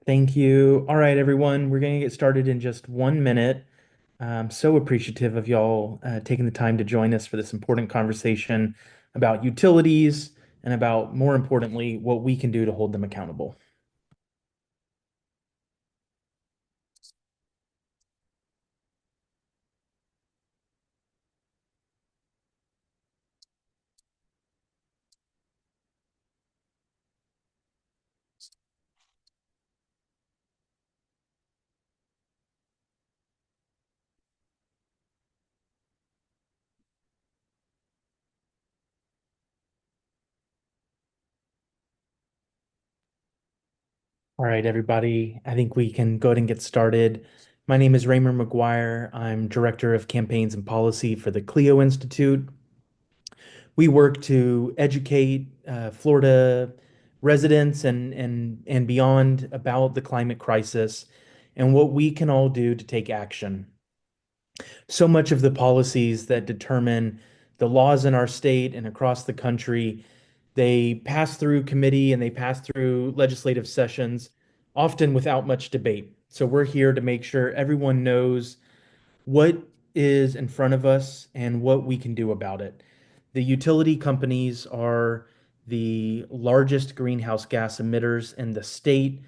Thank you. All right, everyone, we're going to get started in just 1 minute. I'm so appreciative of y'all taking the time to join us for this important conversation about utilities and about, more importantly, what we can do to hold them accountable. All right, everybody, I think we can go ahead and get started. My name is Raymer Maguire. I'm Director of Campaigns and Policy for the CLEO Institute. We work to educate Florida residents and beyond about the climate crisis and what we can all do to take action. So much of the policies that determine the laws in our state and across the country, they pass through committee and they pass through legislative sessions, often without much debate. So we're here to make sure everyone knows what is in front of us and what we can do about it. The utility companies are the largest greenhouse gas emitters in the state.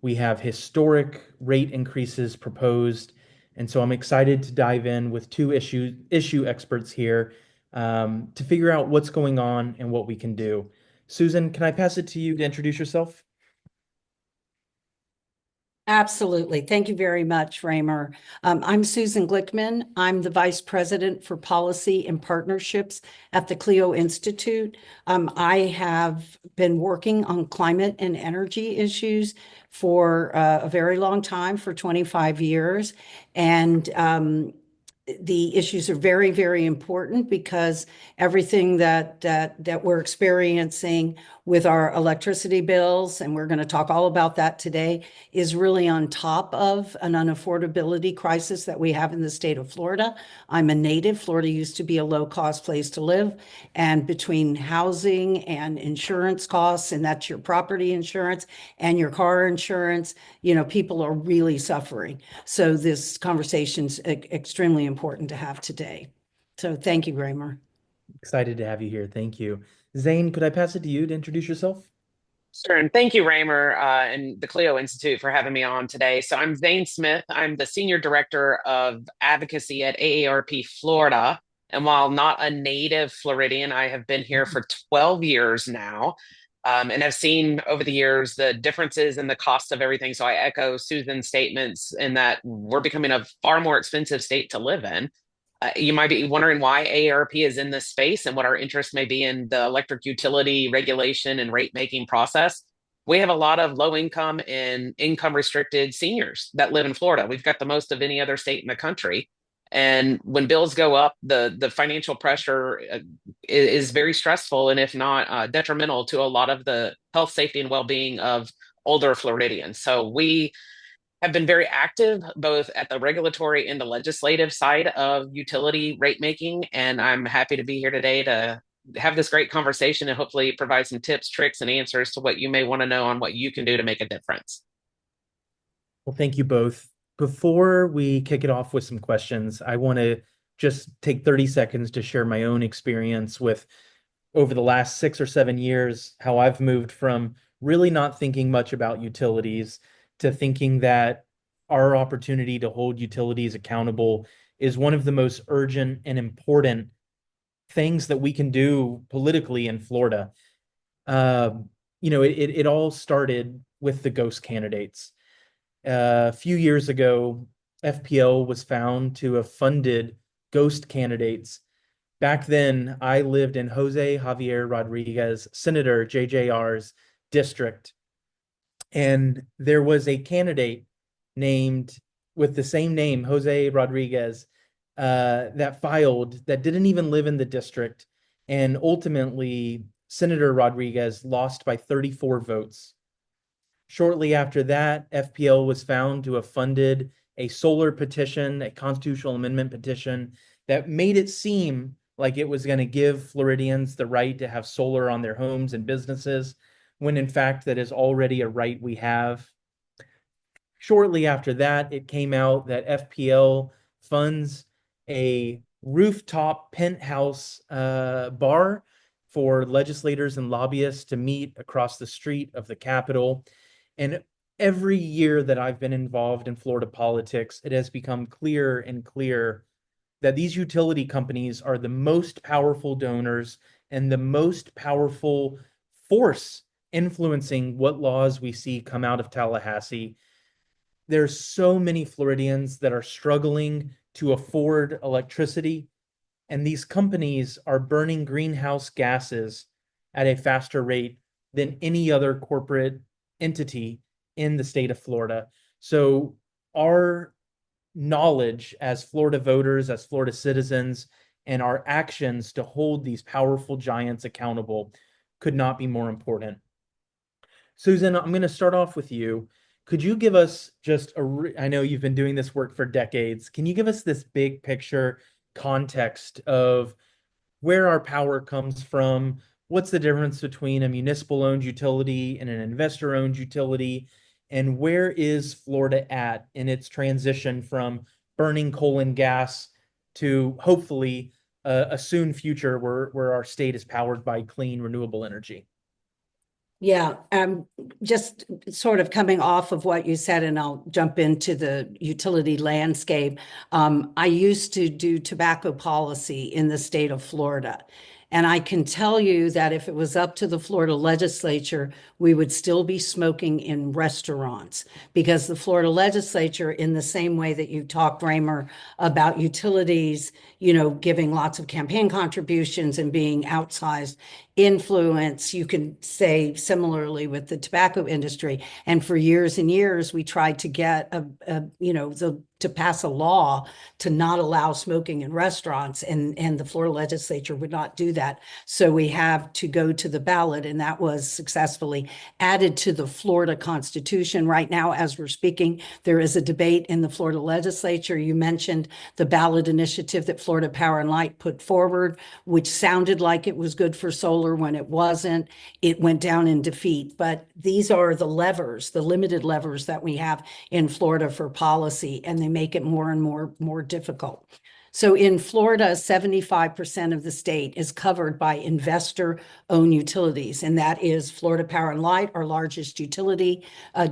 We have historic rate increases proposed. And so I'm excited to dive in with two issue experts here to figure out what's going on and what we can do. Susan, can I pass it to you to introduce yourself? Absolutely. Thank you very much, Raymer. I'm Susan Glickman. I'm the Vice President for Policy and Partnerships at the CLEO Institute. I have been working on climate and energy issues for a very long time, for 25 years. And the issues are very, very important because everything that we're experiencing with our electricity bills, and we're going to talk all about that today, is really on top of an unaffordability crisis that we have in the state of Florida. I'm a native. Florida used to be a low-cost place to live, and between housing and insurance costs, and that's your property insurance and your car insurance, people are really suffering. So this conversation's extremely important to have today. So thank you, Raymer. Excited to have you here. Thank you. Zane, could I pass it to you to introduce yourself? Sure, and thank you, Raymer, and the CLEO Institute for having me on today. So I'm Zayne Smith. I'm the Senior Director of Advocacy at AARP Florida. And while not a native Floridian, I have been here for 12 years now, and have seen over the years the differences in the cost of everything. So I echo Susan's statements in that we're becoming a far more expensive state to live in. You might be wondering why AARP is in this space and what our interest may be in the electric utility regulation and rate making process. We have a lot of low income and income restricted seniors that live in Florida. We've got the most of any other state in the country. And when bills go up, the financial pressure is very stressful and, if not detrimental to a lot of the health, safety, and well being of older Floridians. So we have been very active both at the regulatory and the legislative side of utility rate making. And I'm happy to be here today to have this great conversation and hopefully provide some tips, tricks, and answers to what you may want to know on what you can do to make a difference. Well, thank you both. Before we kick it off with some questions, I want to just take 30 seconds to share my own experience with over the last 6 or 7 years, how I've moved from really not thinking much about utilities to thinking that our opportunity to hold utilities accountable is one of the most urgent and important things that we can do politically in Florida. It all started with the ghost candidates. A few years ago, FPL was found to have funded ghost candidates. Back then, I lived in Jose Javier Rodriguez, Senator JJR's district. And there was a candidate named with the same name, Jose Rodriguez, that filed that didn't even live in the district. And ultimately, Senator Rodriguez lost by 34 votes. Shortly after that, FPL was found to have funded a solar petition, a constitutional amendment petition that made it seem like it was going to give Floridians the right to have solar on their homes and businesses, when in fact that is already a right we have. Shortly after that, it came out that FPL funds a rooftop penthouse bar for legislators and lobbyists to meet across the street of the Capitol. And every year that I've been involved in Florida politics, it has become clearer and clearer that these utility companies are the most powerful donors and the most powerful force influencing what laws we see come out of Tallahassee. There's so many Floridians that are struggling to afford electricity, and these companies are burning greenhouse gases at a faster rate than any other corporate entity in the state of Florida. So our knowledge as Florida voters, as Florida citizens, and our actions to hold these powerful giants accountable could not be more important. Susan, I'm going to start off with you. Could you give us just I know you've been doing this work for decades. Can you give us this big picture context of where our power comes from? What's the difference between a municipal owned utility and an investor owned utility? And where is Florida at in its transition from burning coal and gas to hopefully a soon future where our state is powered by clean, renewable energy? Yeah, just sort of coming off of what you said, and I'll jump into the utility landscape. I used to do tobacco policy in the state of Florida. And I can tell you that if it was up to the Florida legislature, we would still be smoking in restaurants, because the Florida legislature, in the same way that you talked, Raymer, about utilities, giving lots of campaign contributions and being outsized influence, you can say similarly with the tobacco industry. And for years and years, we tried to get to pass a law to not allow smoking in restaurants, and the Florida legislature would not do that. So we have to go to the ballot, and that was successfully added to the Florida Constitution. Right now, as we're speaking, there is a debate in the Florida legislature. You mentioned the ballot initiative that Florida Power and Light put forward, which sounded like it was good for solar when it wasn't. It went down in defeat. But these are the levers, the limited levers that we have in Florida for policy, and they make it more and more difficult. So in Florida, 75% of the state is covered by investor-owned utilities, and that is Florida Power and Light, our largest utility,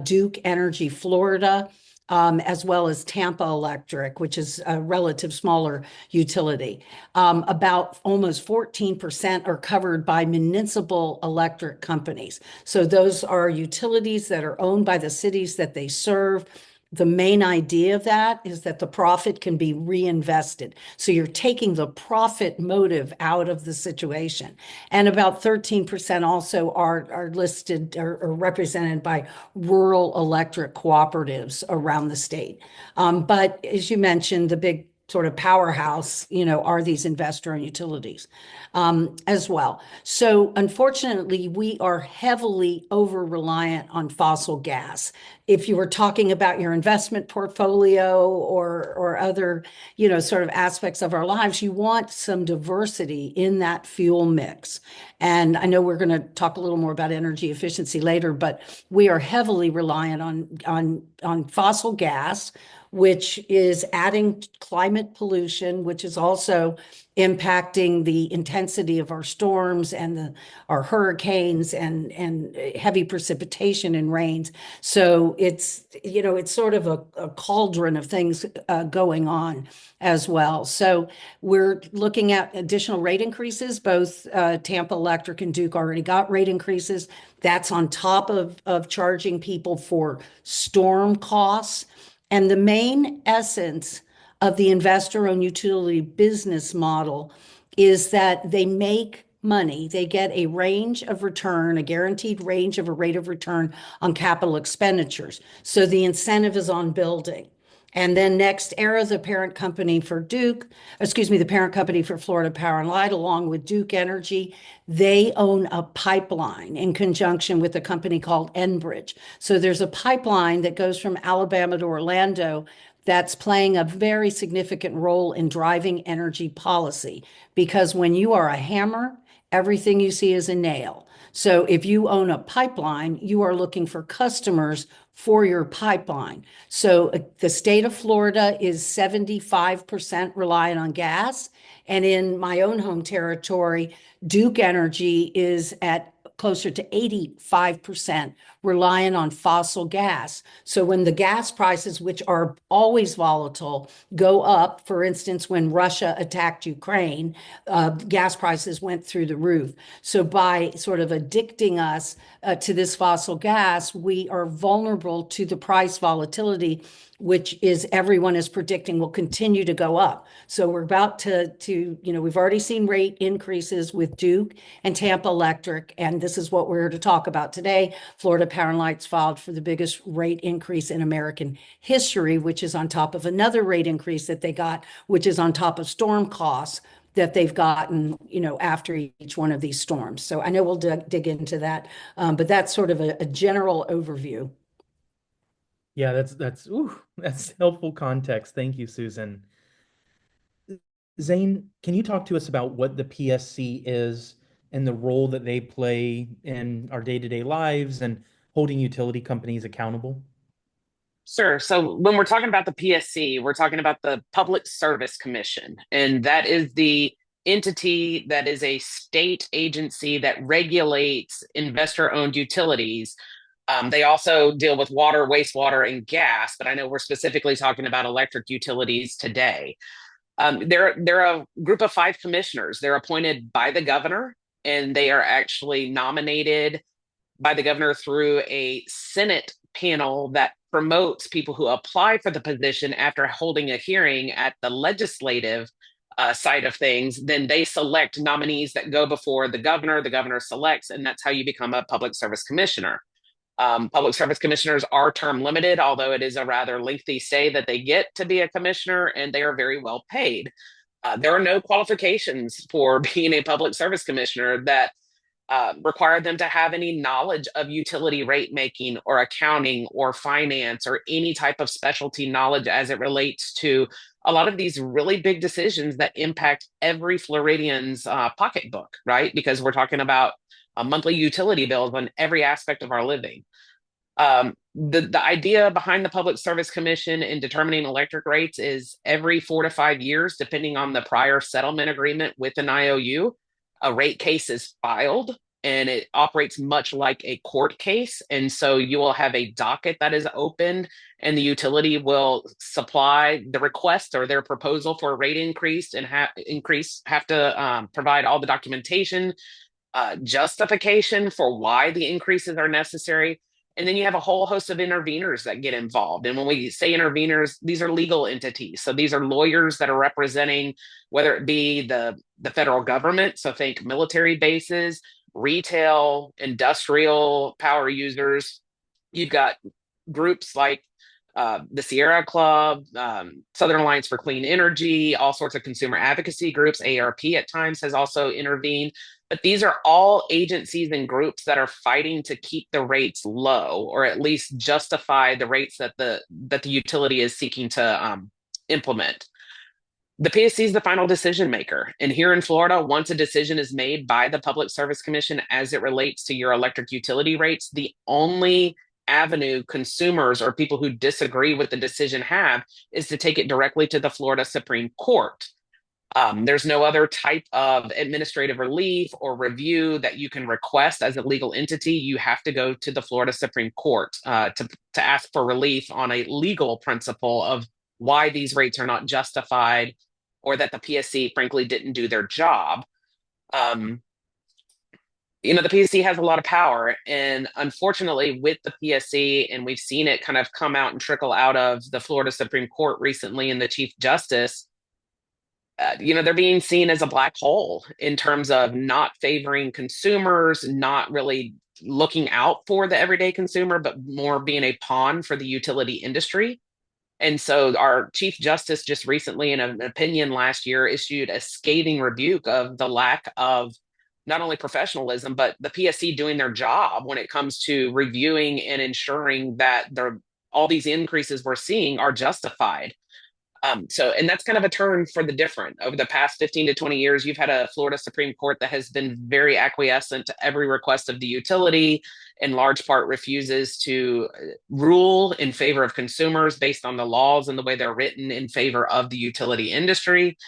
Duke Energy Florida, as well as Tampa Electric, which is a relative smaller utility. About almost 14% are covered by municipal electric companies. So those are utilities that are owned by the cities that they serve. The main idea of that is that the profit can be reinvested. So you're taking the profit motive out of the situation. And about 13% also are listed or represented by rural electric cooperatives around the state. But as you mentioned, the big sort of powerhouse, are these investor-owned utilities as well. So unfortunately, we are heavily over-reliant on fossil gas. If you were talking about your investment portfolio or other, sort of aspects of our lives, you want some diversity in that fuel mix. And I know we're going to talk a little more about energy efficiency later, but we are heavily reliant on fossil gas, which is adding climate pollution, which is also impacting the intensity of our storms and our hurricanes and heavy precipitation and rains. So it's sort of a cauldron of things going on as well. So we're looking at additional rate increases. Both Tampa Electric and Duke already got rate increases. That's on top of charging people for storm costs. And the main essence of the investor-owned utility business model is that they make money. They get a range of return, a guaranteed range of a rate of return on capital expenditures. So the incentive is on building. And then NextEra, the parent company for the parent company for Florida Power and Light, along with Duke Energy, they own a pipeline in conjunction with a company called Enbridge. So there's a pipeline that goes from Alabama to Orlando that's playing a very significant role in driving energy policy, because when you are a hammer, everything you see is a nail. So if you own a pipeline, you are looking for customers for your pipeline. So the state of Florida is 75% reliant on gas. And in my own home territory, Duke Energy is at closer to 85% reliant on fossil gas. So when the gas prices, which are always volatile, go up, for instance, when Russia attacked Ukraine, gas prices went through the roof. So by sort of addicting us to this fossil gas, we are vulnerable to the price volatility, which is everyone is predicting will continue to go up. So we're about to we've already seen rate increases with Duke and Tampa Electric, and this is what we're here to talk about today. Florida Power and Lights filed for the biggest rate increase in American history, which is on top of another rate increase that they got, which is on top of storm costs that they've gotten, after each one of these storms. So I know we'll dig into that, but that's sort of a general overview. Yeah, that's helpful context. Thank you, Susan. Zayne, can you talk to us about what the PSC is and the role that they play in our day-to-day lives and holding utility companies accountable? Sure. So when we're talking about the PSC, we're talking about the Public Service Commission, and that is the entity that is a state agency that regulates investor-owned utilities. They also deal with water, wastewater, and gas, but I know we're specifically talking about electric utilities today. They're a group of five commissioners. They're appointed by the governor, and they are actually nominated by the governor through a Senate panel that promotes people who apply for the position after holding a hearing at the legislative side of things. Then they select nominees that go before the governor selects, and that's how you become a public service commissioner. Public service commissioners are term limited, although it is a rather lengthy stay that they get to be a commissioner, and they are very well paid. There are no qualifications for being a public service commissioner that require them to have any knowledge of utility rate making or accounting or finance or any type of specialty knowledge as it relates to a lot of these really big decisions that impact every Floridian's pocketbook, right? Because we're talking about monthly utility bills on every aspect of our living. The idea behind the Public Service Commission in determining electric rates is every 4 to 5 years, depending on the prior settlement agreement with an IOU, a rate case is filed, and it operates much like a court case. And so you will have a docket that is opened, and the utility will supply the request or their proposal for a rate increase and have to provide all the documentation, justification for why the increases are necessary. And then you have a whole host of interveners that get involved. And when we say interveners, these are legal entities. So these are lawyers that are representing, whether it be the federal government, so think military bases, retail, industrial power users. You've got groups like the Sierra Club, Southern Alliance for Clean Energy, all sorts of consumer advocacy groups. AARP at times has also intervened. But these are all agencies and groups that are fighting to keep the rates low, or at least justify the rates that the utility is seeking to implement. The PSC is the final decision maker. And here in Florida, once a decision is made by the Public Service Commission as it relates to your electric utility rates, the only avenue consumers or people who disagree with the decision have is to take it directly to the Florida Supreme Court. There's no other type of administrative relief or review that you can request as a legal entity. You have to go to the Florida Supreme Court to ask for relief on a legal principle of why these rates are not justified, or that the PSC, frankly, didn't do their job. The PSC has a lot of power, and unfortunately with the PSC, and we've seen it kind of come out and trickle out of the Florida Supreme Court recently, and the Chief Justice, they're being seen as a black hole in terms of not favoring consumers, not really looking out for the everyday consumer, but more being a pawn for the utility industry. And so our Chief Justice just recently, in an opinion last year, issued a scathing rebuke of the lack of not only professionalism, but the PSC doing their job when it comes to reviewing and ensuring that all these increases we're seeing are justified. And that's kind of a turn for the different. Over the past 15 to 20 years, you've had a Florida Supreme Court that has been very acquiescent to every request of the utility, in large part refuses to rule in favor of consumers based on the laws and the way they're written in favor of the utility industry.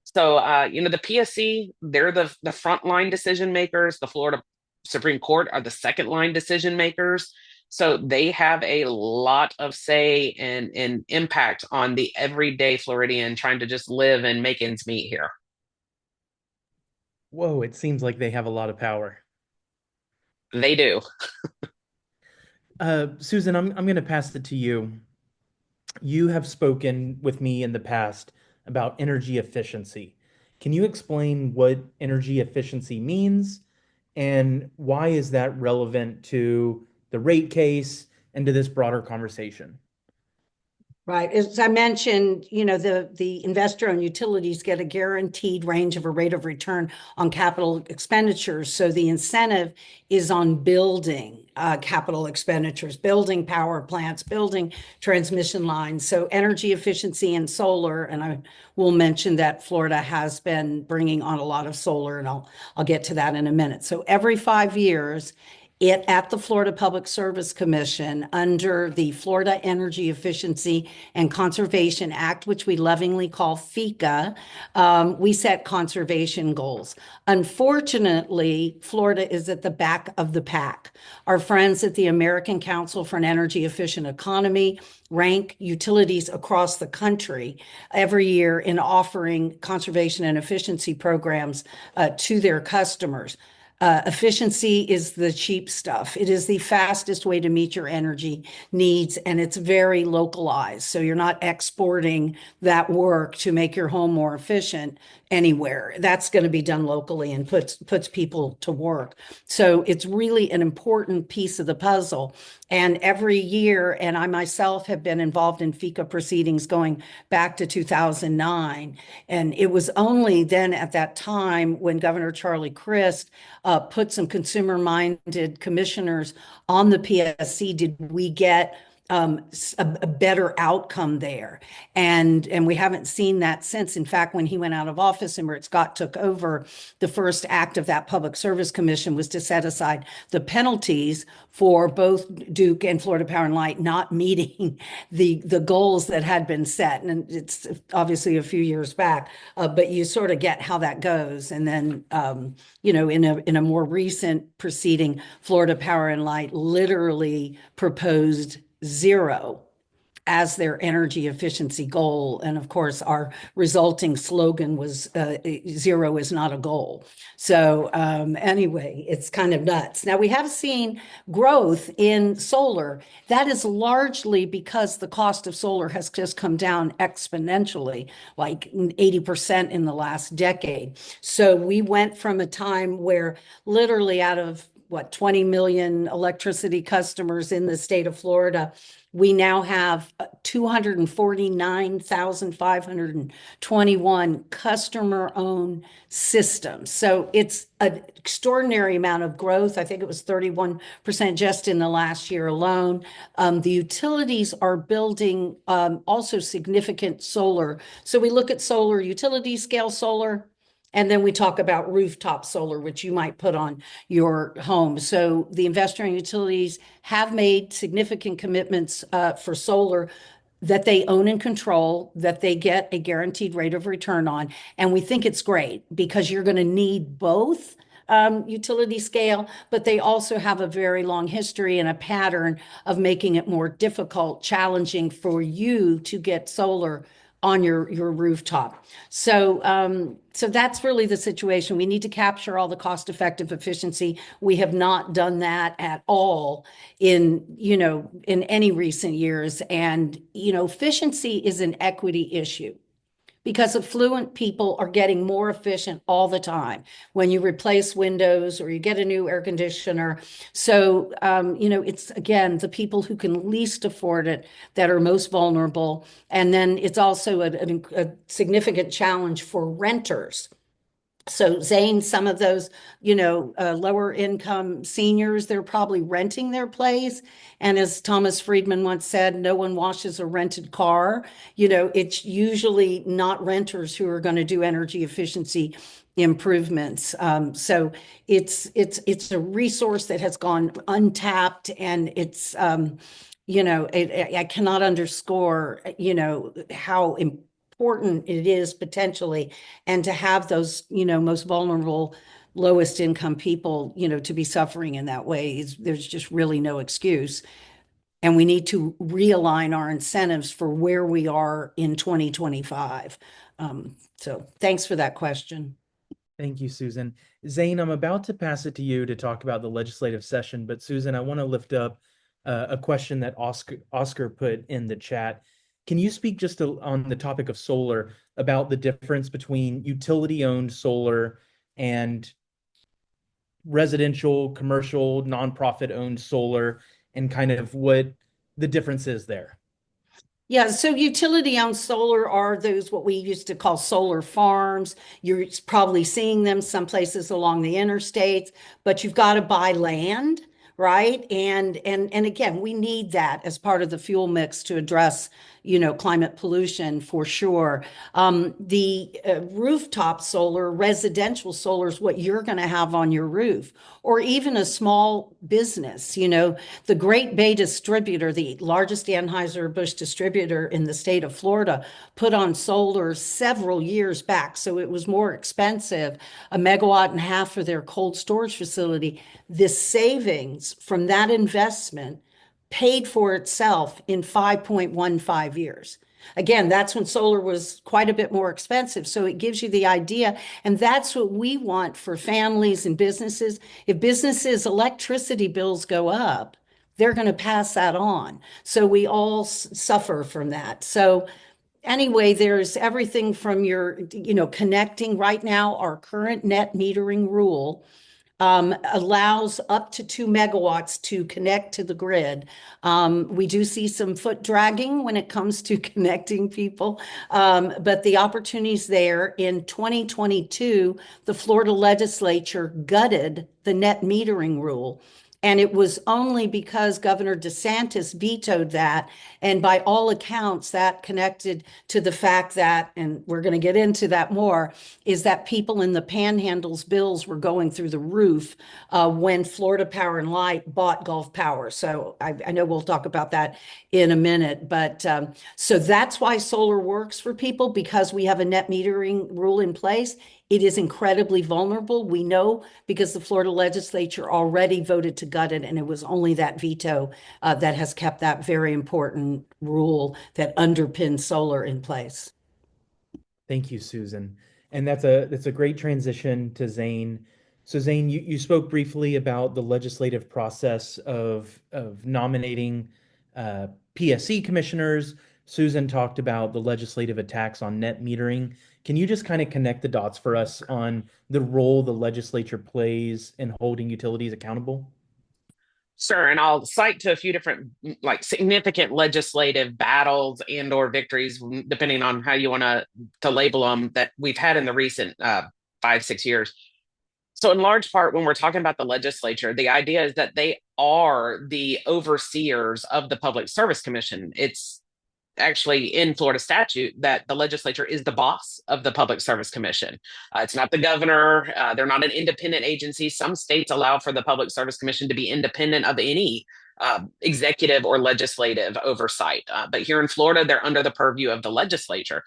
So, the PSC, they're the frontline decision makers. The Florida Supreme Court are the second line decision makers. So they have a lot of say and impact on the everyday Floridian trying to just live and make ends meet here. Whoa, it seems like they have a lot of power. They do. Susan, I'm going to pass it to you. You have spoken with me in the past about energy efficiency. Can you explain what energy efficiency means and why is that relevant to the rate case and to this broader conversation? Right. As I mentioned, the investor-owned utilities get a guaranteed range of a rate of return on capital expenditures. So the incentive is on building capital expenditures, building power plants, building transmission lines. So energy efficiency and solar, and I will mention that Florida has been bringing on a lot of solar, and I'll get to that in a minute. So every 5 years, at the Florida Public Service Commission under the Florida Energy Efficiency and Conservation Act, which we lovingly call FECA, we set conservation goals. Unfortunately, Florida is at the back of the pack. Our friends at the American Council for an Energy Efficient Economy rank utilities across the country every year in offering conservation and efficiency programs to their customers. Efficiency is the cheap stuff. It is the fastest way to meet your energy needs, and it's very localized. So you're not exporting that work to make your home more efficient anywhere. That's going to be done locally and puts people to work. So it's really an important piece of the puzzle. And every year, and I myself have been involved in FECA proceedings going back to 2009. And it was only then at that time when Governor Charlie Crist put some consumer-minded commissioners on the PSC did we get a better outcome there. And we haven't seen that since. In fact, when he went out of office and Rick Scott took over, the first act of that Public Service Commission was to set aside the penalties for both Duke and Florida Power and Light not meeting the goals that had been set. And it's obviously a few years back, but you sort of get how that goes. And then, in a more recent proceeding, Florida Power and Light literally proposed zero as their energy efficiency goal. And of course, our resulting slogan was zero is not a goal. So anyway, it's kind of nuts. Now, we have seen growth in solar. That is largely because the cost of solar has just come down exponentially, like 80% in the last decade. So we went from a time where literally out of 20 million electricity customers in the state of Florida, we now have 249,521 customer-owned systems. So it's an extraordinary amount of growth. I think it was 31% just in the last year alone. The utilities are building also significant solar. So we look at solar, utility scale solar, and then we talk about rooftop solar, which you might put on your home. So the investor and utilities have made significant commitments for solar that they own and control, that they get a guaranteed rate of return on. And we think it's great because you're going to need both utility scale, but they also have a very long history and a pattern of making it more difficult, challenging for you to get solar on your rooftop. So that's really the situation. We need to capture all the cost-effective efficiency. We have not done that at all in any recent years. And, efficiency is an equity issue, because affluent people are getting more efficient all the time when you replace windows or you get a new air conditioner. So, it's, again, the people who can least afford it that are most vulnerable. And then it's also a significant challenge for renters So Zane, some of those, lower income seniors, they're probably renting their place. And as Thomas Friedman once said, no one washes a rented car. It's usually not renters who are going to do energy efficiency improvements. So it's a resource that has gone untapped, and I cannot underscore, how important it is potentially, and to have those, most vulnerable, lowest income people, to be suffering in that way there's just really no excuse. And we need to realign our incentives for where we are in 2025. So thanks for that question. Thank you, Susan. Zayne, I'm about to pass it to you to talk about the legislative session, but Susan, I want to lift up a question that Oscar put in the chat. Can you speak just on the topic of solar about the difference between utility-owned solar and residential, commercial, nonprofit-owned solar, and kind of what the difference is there? Yeah, so utility-owned solar are those what we used to call solar farms. You're probably seeing them some places along the interstates, but you've got to buy land, right? And again, we need that as part of the fuel mix to address, climate pollution for sure. The rooftop solar, residential solar is what you're going to have on your roof, or even a small business. The Great Bay Distributor, the largest Anheuser-Busch distributor in the state of Florida, put on solar several years back. So it was more expensive, a megawatt and a half for their cold storage facility. The savings from that investment paid for itself in 5.15 years. Again, that's when solar was quite a bit more expensive. So it gives you the idea. And that's what we want for families and businesses. If businesses' electricity bills go up, they're going to pass that on. So we all suffer from that. So anyway, there's everything from your, connecting right now. Our current net metering rule allows up to 2 megawatts to connect to the grid. We do see some foot dragging when it comes to connecting people, but the opportunities there. In 2022, the Florida legislature gutted the net metering rule. And it was only because Governor DeSantis vetoed that. And by all accounts, that connected to the fact that, and we're going to get into that more, is that people in the panhandles bills were going through the roof when Florida Power and Light bought Gulf Power. So I know we'll talk about that in a minute. But so that's why solar works for people, because we have a net metering rule in place. It is incredibly vulnerable. We know because the Florida legislature already voted to gut it, and it was only that veto that has kept that very important rule that underpins solar in place. Thank you, Susan. And that's a great transition to Zayne. So Zayne, you spoke briefly about the legislative process of nominating PSC commissioners. Susan talked about the legislative attacks on net metering. Can you just kind of connect the dots for us on the role the legislature plays in holding utilities accountable? Sure, and I'll cite to a few different like significant legislative battles and or victories, depending on how you want to label them, that we've had in the recent 5, 6 years. So, in large part, when we're talking about the legislature, the idea is that they are the overseers of the Public Service Commission. It's actually in Florida statute that the legislature is the boss of the Public Service Commission. It's not the governor. They're not an independent agency. Some states allow for the Public Service Commission to be independent of any executive or legislative oversight. But here in Florida, they're under the purview of the legislature.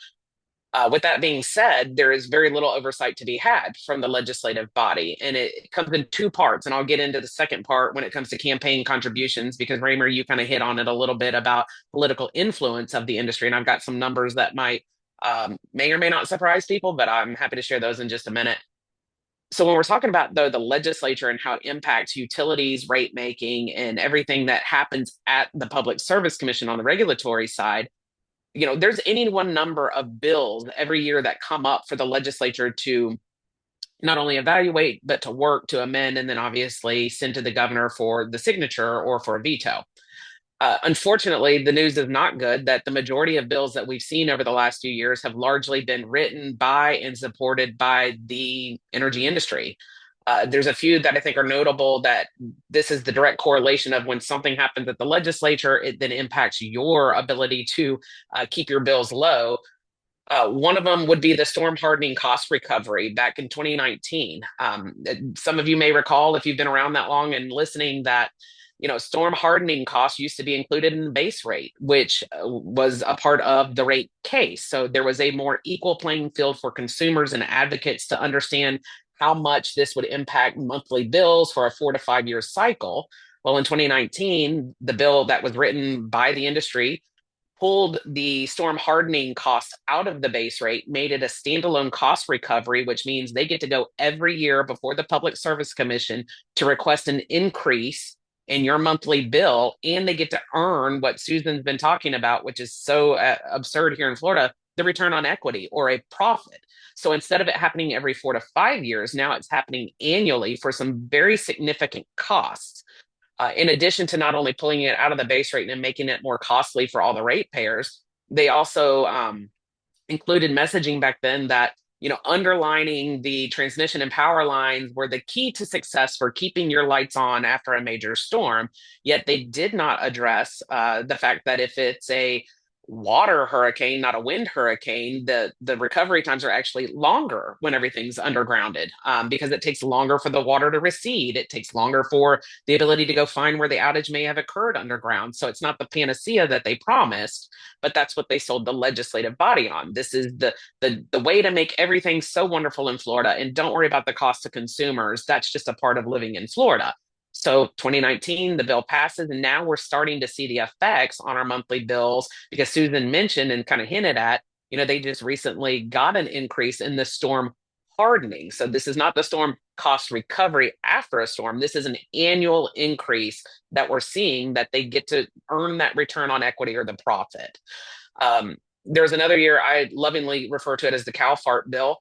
With that being said, there is very little oversight to be had from the legislative body, and it comes in two parts. And I'll get into the second part when it comes to campaign contributions, because Raymer, you kind of hit on it a little bit about political influence of the industry, and I've got some numbers that might may or may not surprise people, but I'm happy to share those in just a minute. So when we're talking about the legislature and how it impacts utilities, rate making, and everything that happens at the Public Service Commission on the regulatory side, there's any one number of bills every year that come up for the legislature to not only evaluate, but to work to amend, and then obviously send to the governor for the signature or for a veto. Unfortunately, the news is not good that the majority of bills that we've seen over the last few years have largely been written by and supported by the energy industry. There's a few that I think are notable that this is the direct correlation of when something happens at the legislature, it then impacts your ability to keep your bills low. One of them would be the storm hardening cost recovery back in 2019. Some of you may recall, if you've been around that long and listening, that storm hardening costs used to be included in the base rate, which was a part of the rate case. So there was a more equal playing field for consumers and advocates to understand how much this would impact monthly bills for a 4 to 5 year cycle. Well, in 2019, the bill that was written by the industry pulled the storm hardening costs out of the base rate, made it a standalone cost recovery, which means they get to go every year before the Public Service Commission to request an increase in your monthly bill. And they get to earn what Susan's been talking about, which is so absurd here in Florida, the return on equity or a profit. So instead of it happening every 4 to 5 years, now it's happening annually for some very significant costs. In addition to not only pulling it out of the base rate and making it more costly for all the ratepayers, they also included messaging back then that underlining the transmission and power lines were the key to success for keeping your lights on after a major storm. Yet they did not address the fact that if it's a water hurricane, not a wind hurricane, the recovery times are actually longer when everything's undergrounded, because it takes longer for the water to recede. It takes longer for the ability to go find where the outage may have occurred underground. So it's not the panacea that they promised, but that's what they sold the legislative body on. This is the way to make everything so wonderful in Florida, and don't worry about the cost to consumers. That's just a part of living in Florida. So 2019, the bill passes, and now we're starting to see the effects on our monthly bills because Susan mentioned and kind of hinted at, they just recently got an increase in the storm hardening. So this is not the storm cost recovery after a storm. This is an annual increase that we're seeing that they get to earn that return on equity or the profit. There's another year, I lovingly refer to it as the cow fart bill.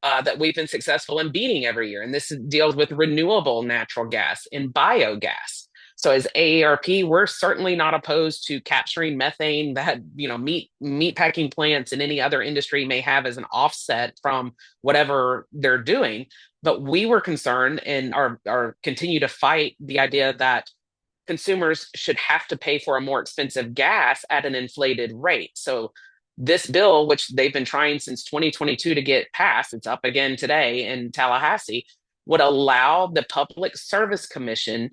That we've been successful in beating every year. And this deals with renewable natural gas and biogas. So as AARP, we're certainly not opposed to capturing methane that, meat packing plants and any other industry may have as an offset from whatever they're doing. But we were concerned and are continue to fight the idea that consumers should have to pay for a more expensive gas at an inflated rate. So this bill, which they've been trying since 2022 to get passed, it's up again today in Tallahassee, would allow the Public Service Commission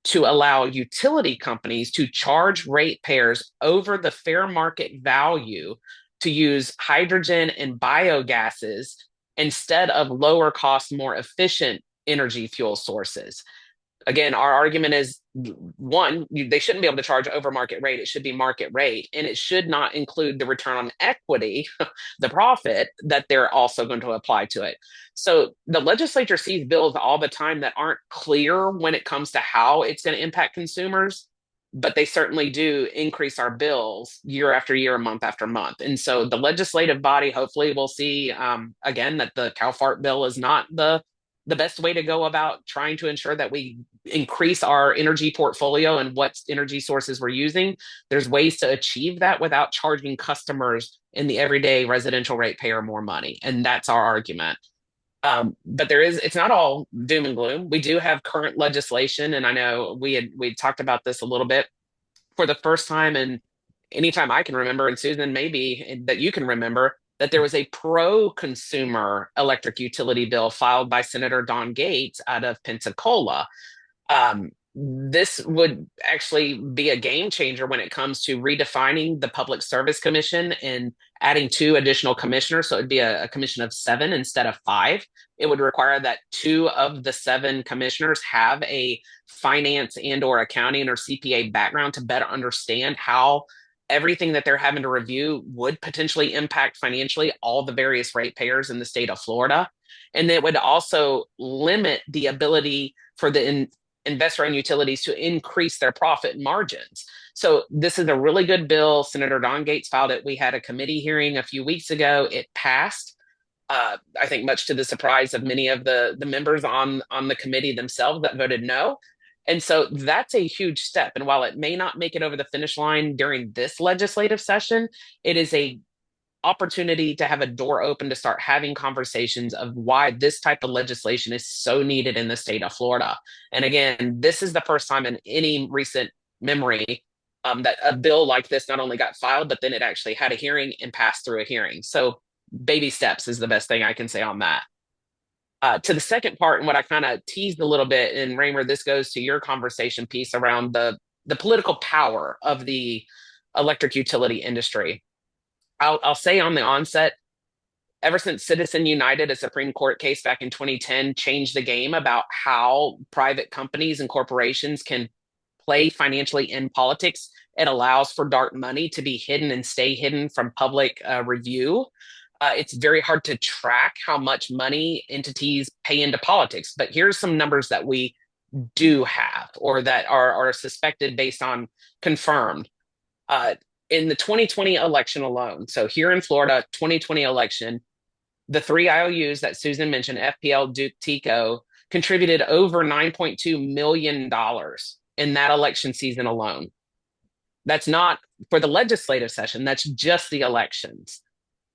to allow utility companies to charge ratepayers over the fair market value to use hydrogen and biogases instead of lower cost, more efficient energy fuel sources. Again, our argument is, one, they shouldn't be able to charge over market rate. It should be market rate, and it should not include the return on equity, the profit that they're also going to apply to it. So the legislature sees bills all the time that aren't clear when it comes to how it's going to impact consumers, but they certainly do increase our bills year after year, month after month. And so the legislative body hopefully will see, again, that the cow fart bill is not the best way to go about trying to ensure that we increase our energy portfolio and what energy sources we're using. There's ways to achieve that without charging customers in the everyday residential ratepayer more money. And that's our argument. But it's not all doom and gloom. We do have current legislation. And I know we talked about this a little bit for the first time. And anytime I can remember, and Susan, maybe that you can remember, that there was a pro-consumer electric utility bill filed by Senator Don Gates out of Pensacola. This would actually be a game changer when it comes to redefining the Public Service Commission and adding 2 additional commissioners. So it'd be a commission of 7 instead of 5. It would require that 2 of the 7 commissioners have a finance and or accounting or CPA background to better understand how everything that they're having to review would potentially impact financially all the various ratepayers in the state of Florida. And it would also limit the ability for the investor-owned utilities to increase their profit margins. So this is a really good bill. Senator Don Gates filed it. We had a committee hearing a few weeks ago. It passed. I think much to the surprise of many of the members on the committee themselves that voted no. And so that's a huge step. And while it may not make it over the finish line during this legislative session, it is a opportunity to have a door open to start having conversations of why this type of legislation is so needed in the state of Florida. And again, this is the first time in any recent memory that a bill like this not only got filed, but then it actually had a hearing and passed through a hearing. So baby steps is the best thing I can say on that. To the second part, and what I kind of teased a little bit, and Raymer, this goes to your conversation piece around the political power of the electric utility industry. I'll say on the onset, ever since Citizen United, a Supreme Court case back in 2010, changed the game about how private companies and corporations can play financially in politics, it allows for dark money to be hidden and stay hidden from public review. It's very hard to track how much money entities pay into politics. But here's some numbers that we do have or that are suspected based on confirmed. Uh, in the 2020 election alone, so here in Florida, 2020 election, the three IOUs that Susan mentioned, FPL, Duke, TECO, contributed over $9.2 million in that election season alone. That's not for the legislative session, that's just the elections.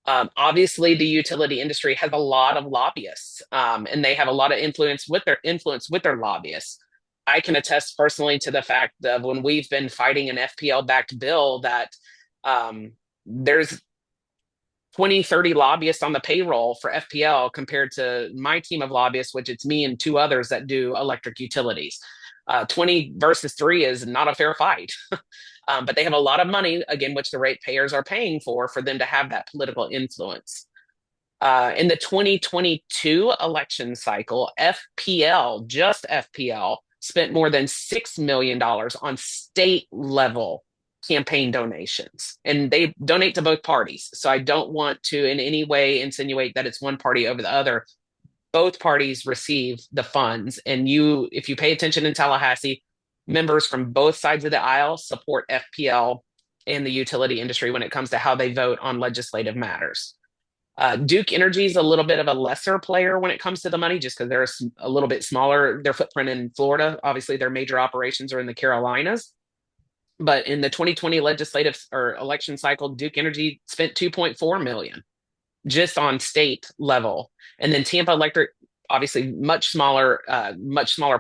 Obviously, the utility industry has a lot of lobbyists, and they have a lot of influence with their lobbyists. I can attest personally to the fact that when we've been fighting an FPL-backed bill, that there's 20, 30 lobbyists on the payroll for FPL compared to my team of lobbyists, which it's me and two others that do electric utilities. 20 versus 3 is not a fair fight. But they have a lot of money, again, which the ratepayers are paying for them to have that political influence. In the 2022 election cycle, FPL, just FPL, spent more than $6 million on state level campaign donations. And they donate to both parties. So I don't want to in any way insinuate that it's one party over the other. Both parties receive the funds. And if you pay attention in Tallahassee, members from both sides of the aisle support FPL and the utility industry when it comes to how they vote on legislative matters. Duke Energy is a little bit of a lesser player when it comes to the money, just because they're a little bit smaller. Their footprint in Florida, obviously, their major operations are in the Carolinas. But in the 2020 legislative or election cycle, Duke Energy spent $2.4 million just on state level, and then Tampa Electric, obviously much smaller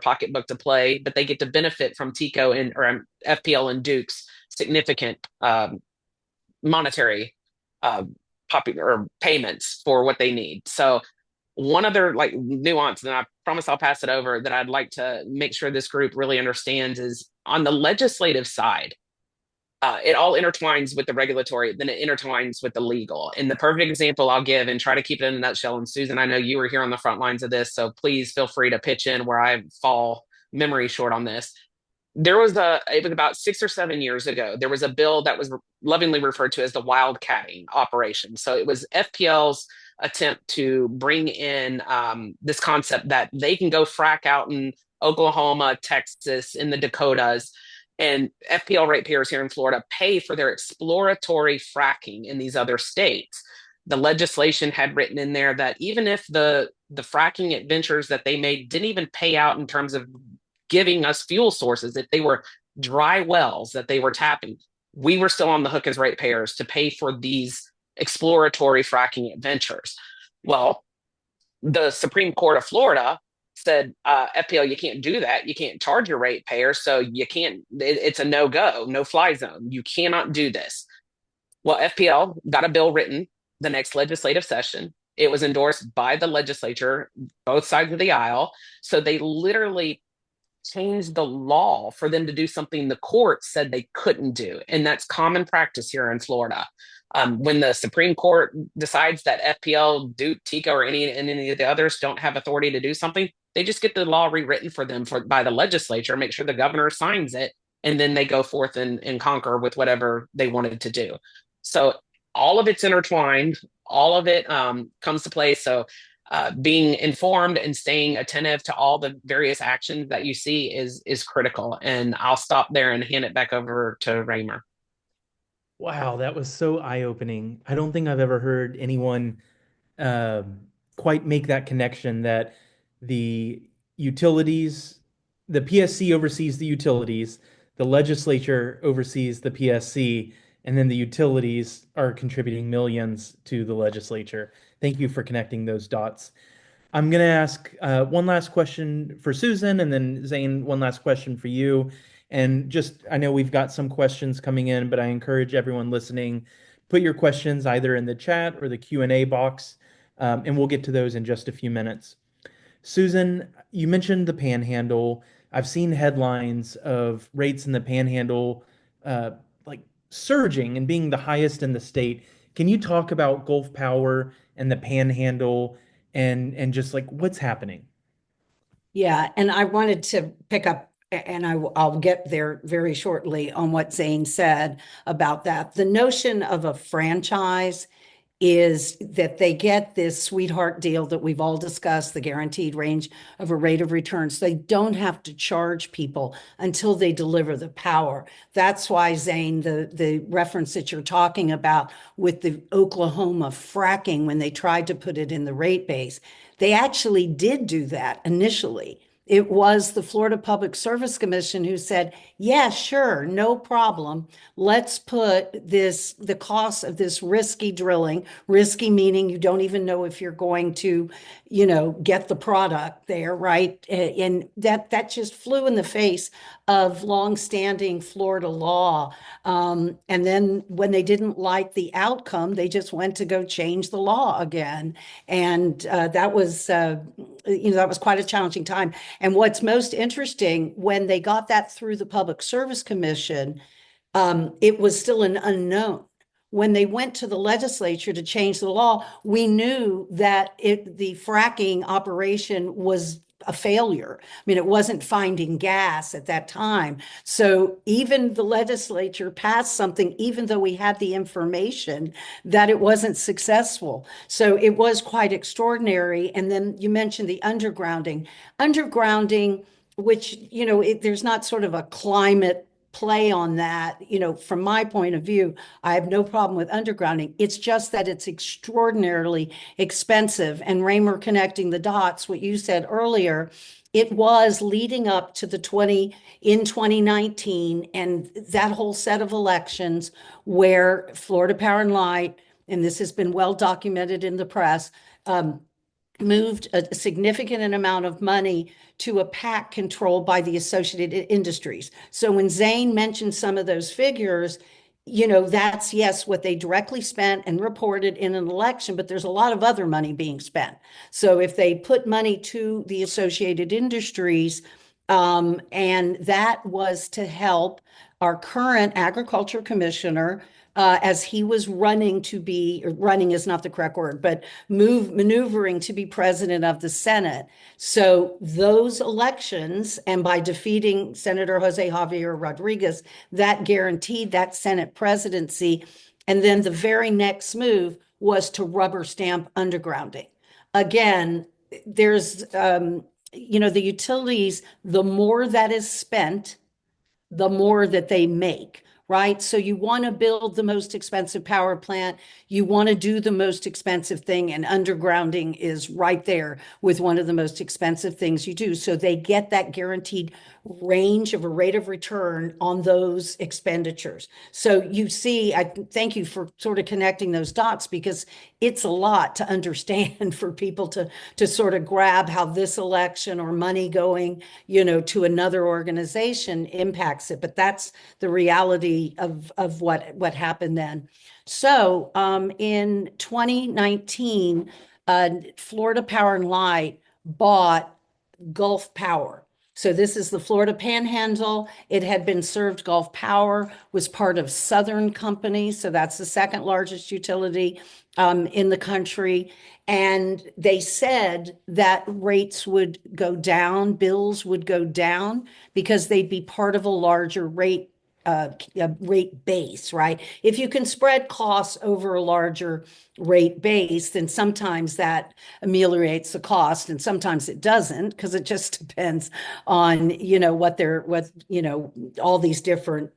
pocketbook to play, but they get to benefit from TECO or FPL and Duke's significant monetary or payments for what they need. So one other like nuance, and I promise I'll pass it over, that I'd like to make sure this group really understands is on the legislative side, it all intertwines with the regulatory, then it intertwines with the legal. And the perfect example I'll give and try to keep it in a nutshell, and Susan, I know you were here on the front lines of this, so please feel free to pitch in where I fall memory short on this. It was about 6 or 7 years ago, there was a bill that was lovingly referred to as the wildcatting operation. So it was FPL's attempt to bring in this concept that they can go frack out in Oklahoma, Texas, in the Dakotas, and FPL ratepayers here in Florida pay for their exploratory fracking in these other states. The legislation had written in there that even if the fracking adventures that they made didn't even pay out in terms of giving us fuel sources, if they were dry wells that they were tapping, we were still on the hook as ratepayers to pay for these exploratory fracking adventures. Well, the Supreme Court of Florida said, FPL, you can't do that. You can't charge your ratepayers, so you can't. It's a no-go, no-fly zone. You cannot do this. Well, FPL got a bill written the next legislative session. It was endorsed by the legislature, both sides of the aisle. So they literally changed the law for them to do something the court said they couldn't do. And that's common practice here in Florida. When the Supreme Court decides that FPL, Duke, TECO, or any of the others don't have authority to do something, they just get the law rewritten for them by the legislature, make sure the governor signs it, and then they go forth and conquer with whatever they wanted to do. So all of it's intertwined, all of it comes to play. So being informed and staying attentive to all the various actions that you see is critical. And I'll stop there and hand it back over to Raymer. Wow, that was so eye-opening. I don't think I've ever heard anyone quite make that connection that the utilities the PSC oversees the utilities, the legislature oversees the PSC, and then the utilities are contributing millions to the legislature. Thank you for connecting those dots. I'm going to ask one last question for Susan, and then Zayne, one last question for you. And just, I know we've got some questions coming in, but I encourage everyone listening, put your questions either in the chat or the Q&A box, and we'll get to those in just a few minutes. Susan, you mentioned the Panhandle. I've seen headlines of rates in the Panhandle uh, like surging and being the highest in the state. Can you talk about Gulf Power and the Panhandle and just like what's happening? Yeah, and I wanted to pick up, and I'll get there very shortly on what Zayne said about that. The notion of a franchise is that they get this sweetheart deal that we've all discussed, the guaranteed range of a rate of return. So they don't have to charge people until they deliver the power. That's why, Zayne, the reference that you're talking about with the Oklahoma fracking, when they tried to put it in the rate base, they actually did do that initially. It was the Florida Public Service Commission who said, yeah, sure, no problem. Let's put the cost of this risky drilling, risky meaning you don't even know if you're going to, get the product there, right? And that just flew in the face of longstanding Florida law. And then when they didn't like the outcome, they just went to go change the law again. And that was quite a challenging time. And what's most interesting, when they got that through the Public Service Commission, it was still an unknown. When they went to the legislature to change the law, we knew that the fracking operation was a failure. I mean, it wasn't finding gas at that time. So even the legislature passed something, even though we had the information that it wasn't successful. So it was quite extraordinary. And then you mentioned the undergrounding. Undergrounding, which, there's not sort of a climate play on that. From my point of view, I have no problem with undergrounding. It's just that it's extraordinarily expensive. And Raymer, connecting the dots, what you said earlier, it was leading up to in 2019 and that whole set of elections where Florida Power and Light, and this has been well documented in the press, moved a significant amount of money to a PAC controlled by the Associated Industries. So when Zayne mentioned some of those figures, that's, yes, what they directly spent and reported in an election, but there's a lot of other money being spent. So if they put money to the Associated Industries, and that was to help our current agriculture commissioner, as he was running is not the correct word, but maneuvering to be president of the Senate. So those elections, and by defeating Senator Jose Javier Rodriguez, that guaranteed that Senate presidency. And then the very next move was to rubber stamp undergrounding. Again, there's, the utilities, the more that is spent, the more that they make, right? So you want to build the most expensive power plant. You want to do the most expensive thing, and undergrounding is right there with one of the most expensive things you do. So they get that guaranteed range of a rate of return on those expenditures. So you see, I thank you for sort of connecting those dots, because it's a lot to understand for people to sort of grab how this election or money going, to another organization impacts it. But that's the reality of what happened then. So in 2019, Florida Power and Light bought Gulf Power. So this is the Florida Panhandle. It had been served. Gulf Power was part of Southern Company. So that's the second largest utility in the country. And they said that rates would go down, bills would go down, because they'd be part of a larger rate base, right? If you can spread costs over a larger rate base, then sometimes that ameliorates the cost, and sometimes it doesn't, because it just depends on, all these different,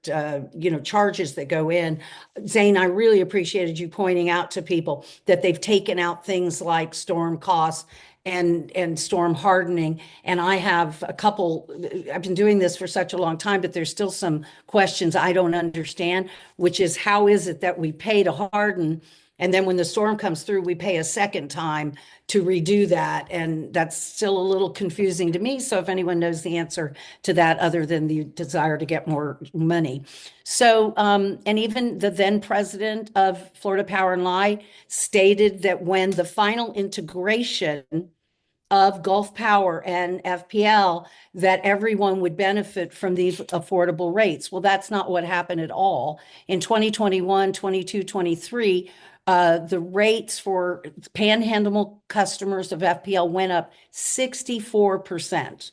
charges that go in. Zayne, I really appreciated you pointing out to people that they've taken out things like storm costs and storm hardening. And I have a couple, I've been doing this for such a long time, but there's still some questions I don't understand, which is how is it that we pay to harden, and then when the storm comes through, we pay a second time to redo that? And that's still a little confusing to me. So if anyone knows the answer to that other than the desire to get more money. So, and even the then president of Florida Power and Light stated that when the final integration of Gulf Power and FPL, that everyone would benefit from these affordable rates. Well, that's not what happened at all. In 2021, 22, 23, the rates for panhandle customers of FPL went up 64%.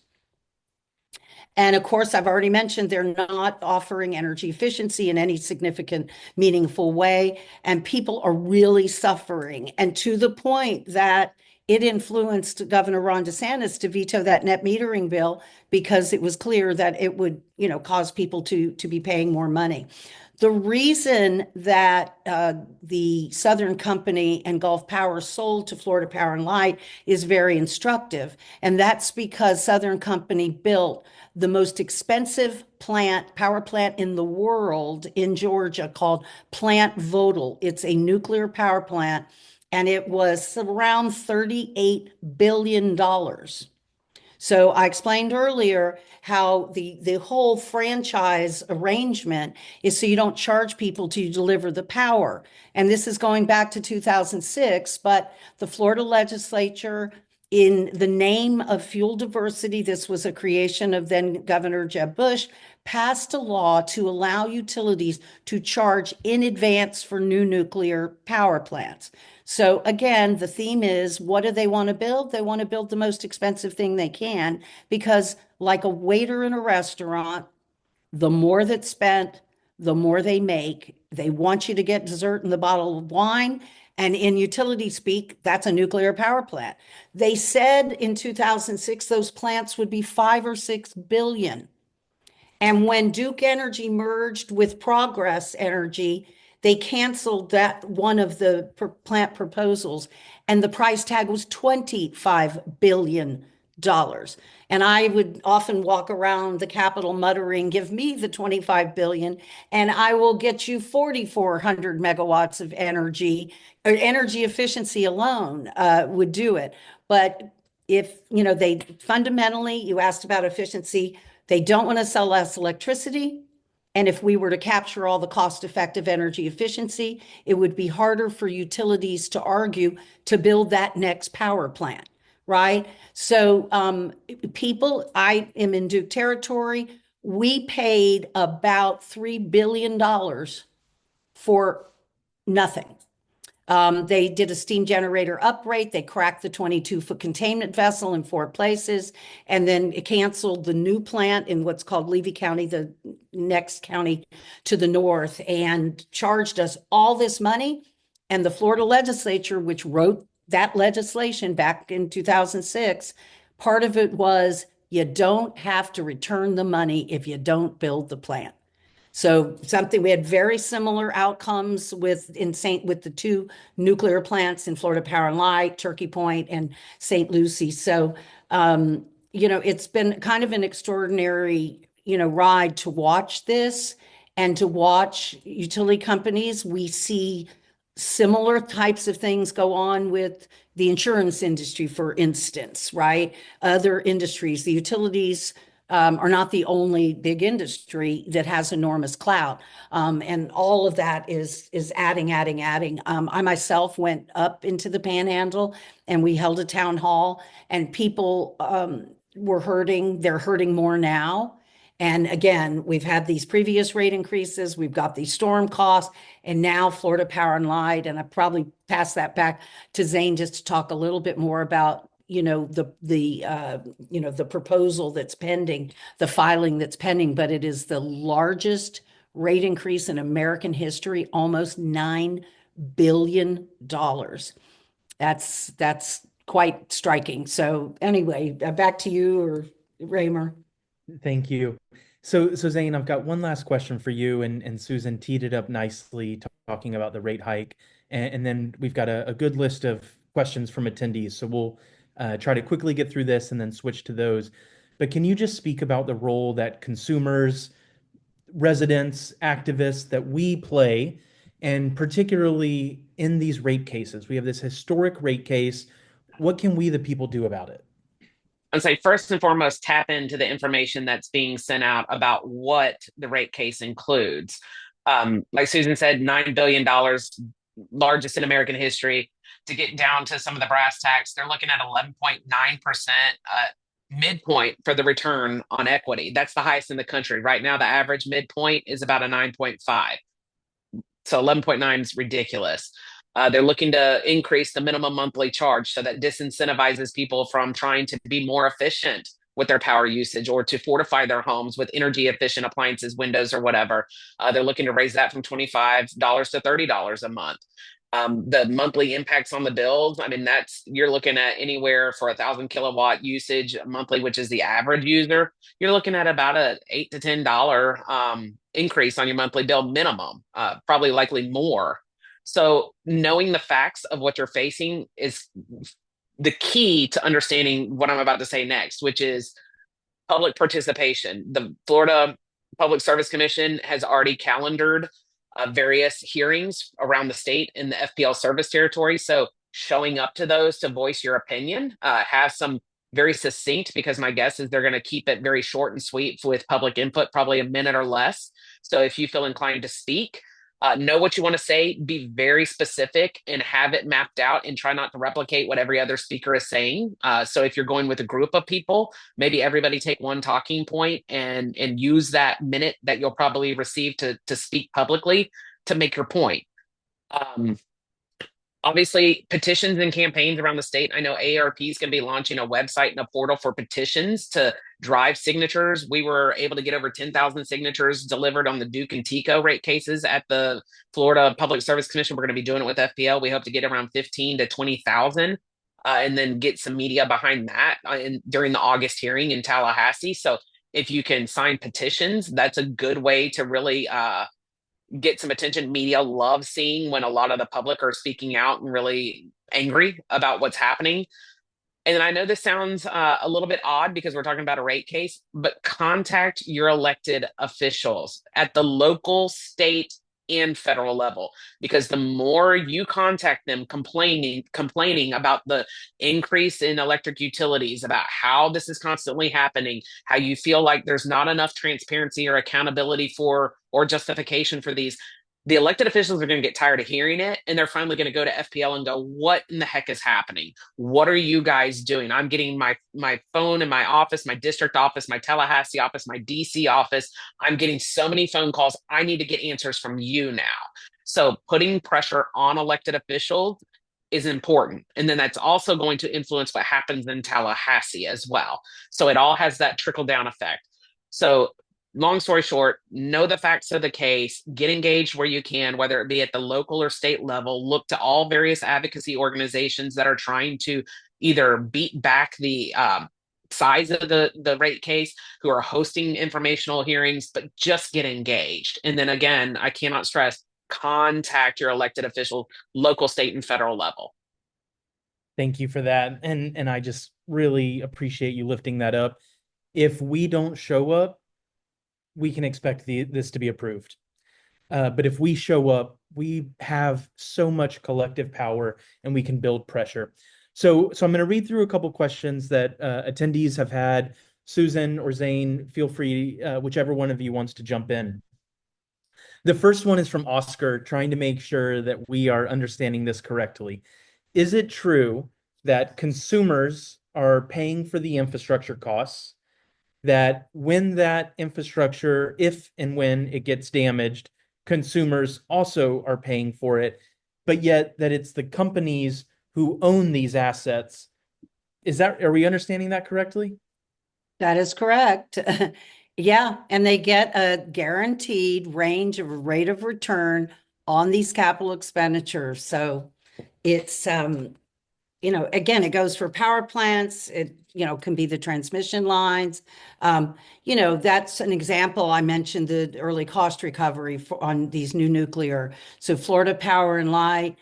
And of course, I've already mentioned they're not offering energy efficiency in any significant, meaningful way. And people are really suffering. And to the point that it influenced Governor Ron DeSantis to veto that net metering bill because it was clear that it would, cause people to be paying more money. The reason that the Southern Company and Gulf Power sold to Florida Power and Light is very instructive. And that's because Southern Company built the most expensive power plant in the world in Georgia called Plant Vogtle. It's a nuclear power plant, and it was around $38 billion. So I explained earlier how the whole franchise arrangement is so you don't charge people to deliver the power. And this is going back to 2006, but the Florida legislature, in the name of fuel diversity, this was a creation of then Governor Jeb Bush, passed a law to allow utilities to charge in advance for new nuclear power plants. So again, the theme is, what do they want to build? They want to build the most expensive thing they can, because like a waiter in a restaurant, the more that's spent, the more they make. They want you to get dessert and the bottle of wine. And in utility speak, that's a nuclear power plant. They said in 2006, those plants would be 5 or 6 billion. And when Duke Energy merged with Progress Energy, they canceled that one of the plant proposals, and the price tag was $25 billion. And I would often walk around the Capitol muttering, give me the 25 billion and I will get you 4,400 megawatts of energy, or energy efficiency alone would do it. But if, they fundamentally, you asked about efficiency, they don't want to sell less electricity. And if we were to capture all the cost-effective energy efficiency, it would be harder for utilities to argue to build that next power plant, right? So I am in Duke territory. We paid about $3 billion for nothing. They did a steam generator uprate. They cracked the 22-foot containment vessel in 4 places, and then it canceled the new plant in what's called Levy County, the next county to the north, and charged us all this money. And the Florida legislature, which wrote that legislation back in 2006, part of it was you don't have to return the money if you don't build the plant. So we had very similar outcomes with the 2 nuclear plants in Florida Power and Light, Turkey Point and St. Lucie. So, it's been kind of an extraordinary, ride to watch this and to watch utility companies. We see similar types of things go on with the insurance industry, for instance, right? Other industries, the utilities are not the only big industry that has enormous clout. And all of that is adding. I myself went up into the Panhandle and we held a town hall, and people were hurting. They're hurting more now. And again, we've had these previous rate increases, we've got these storm costs, and now Florida Power and Light. And I probably pass that back to Zayne just to talk a little bit more about the proposal that's pending, the filing that's pending, but it is the largest rate increase in American history, almost $9 billion. That's quite striking. So anyway, back to you, or Raymer. Thank you. So Zayne, I've got one last question for you, and Susan teed it up nicely, talking about the rate hike, and then we've got a good list of questions from attendees. So we'll try to quickly get through this and then switch to those. But can you just speak about the role that consumers, residents, activists that we play, and particularly in these rate cases? We have this historic rate case. What can we, the people, do about it? I'd say first and foremost, tap into the information that's being sent out about what the rate case includes. Like Susan said, $9 billion, largest in American history. To get down to some of the brass tacks, they're looking at 11.9% midpoint for the return on equity. That's the highest in the country. Right now, the average midpoint is about a 9.5. So 11.9 is ridiculous. They're looking to increase the minimum monthly charge so that disincentivizes people from trying to be more efficient with their power usage or to fortify their homes with energy efficient appliances, windows, or whatever. They're looking to raise that from $25 to $30 a month. The monthly impacts on the bills, I mean, you're looking at anywhere for 1,000 kilowatt usage monthly, which is the average user. You're looking at about a $8 to $10 increase on your monthly bill minimum, probably likely more. So knowing the facts of what you're facing is the key to understanding what I'm about to say next, which is public participation. The Florida Public Service Commission has already calendared various hearings around the state in the FPL service territory. So showing up to those to voice your opinion, have some very succinct, because my guess is they're going to keep it very short and sweet with public input, probably a minute or less. So if you feel inclined to speak, know what you want to say, be very specific and have it mapped out and try not to replicate what every other speaker is saying. So if you're going with a group of people, maybe everybody take one talking point and use that minute that you'll probably receive to speak publicly to make your point. Um, Obviously, petitions and campaigns around the state. I know AARP is going to be launching a website and a portal for petitions to drive signatures. We were able to get over 10,000 signatures delivered on the Duke and Tico rate cases at the Florida Public Service Commission. We're going to be doing it with FPL. We hope to get around 15 to 20,000 and then get some media behind that during the August hearing in Tallahassee. So if you can sign petitions, that's a good way to really get some attention. Media loves seeing when a lot of the public are speaking out and really angry about what's happening. And then I know this sounds a little bit odd because we're talking about a rate case, but contact your elected officials at the local, state, and federal level, because the more you contact them complaining about the increase in electric utilities, about how this is constantly happening, how you feel like there's not enough transparency or accountability for or justification for these, the elected officials are going to get tired of hearing it, and they're finally going to go to FPL and go, what in the heck is happening? What are you guys doing? I'm getting my phone in my office, my district office, my Tallahassee office, my DC office. I'm getting so many phone calls. I need to get answers from you now. So putting pressure on elected officials is important. And then that's also going to influence what happens in Tallahassee as well. So it all has that trickle down effect. So long story short, know the facts of the case, get engaged where you can, whether it be at the local or state level. Look to all various advocacy organizations that are trying to either beat back the size of the rate case, who are hosting informational hearings, but just get engaged. And then again, I cannot stress, contact your elected official, local, state, and federal level. Thank you for that. And I just really appreciate you lifting that up. If we don't show up, we can expect this to be approved. But if we show up, we have so much collective power and we can build pressure. So I'm going to read through a couple questions that attendees have had. Susan or Zayne, feel free, whichever one of you wants to jump in. The first one is from Oscar, trying to make sure that we are understanding this correctly. Is it true that consumers are paying for the infrastructure costs, that when that infrastructure, if and when it gets damaged, consumers also are paying for it, but yet that it's the companies who own these assets? Are we understanding that correctly? That is correct. Yeah, and they get a guaranteed range of a rate of return on these capital expenditures. So it's again, it goes for power plants. It can be the transmission lines. That's an example. I mentioned the early cost recovery on these new nuclear. So Florida Power and Light,